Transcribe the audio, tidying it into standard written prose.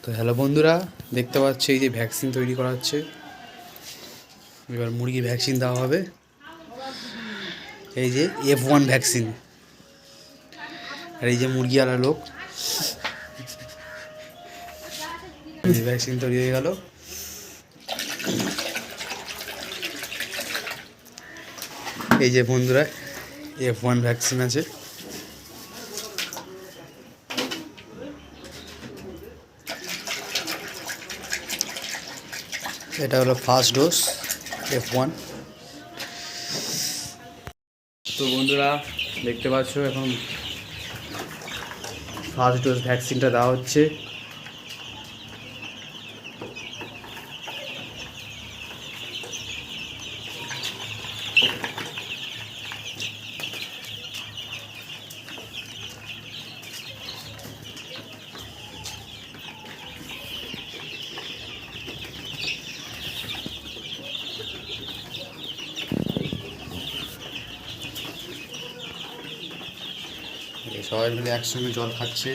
তো হ্যালো বন্ধুরা, দেখতে পাচ্ছি এই যে ভ্যাকসিন তৈরি করা হচ্ছে। এবার মুরগি ভ্যাকসিন দেওয়া হবে। এই যে F1 ভ্যাকসিন। আর এই যে মুরগিওয়ালা লোক, ভ্যাকসিন তৈরি হয়ে গেল। এই যে বন্ধুরা, F1 ভ্যাকসিন আছে। এটা হলো ফার্স্ট ডোজ F1। তো বন্ধুরা দেখতে পাচ্ছ, এখন ফার্স্ট ডোজ ভ্যাকসিনটা দেওয়া হচ্ছে। সবাই মিলে একসঙ্গে জল খাচ্ছে।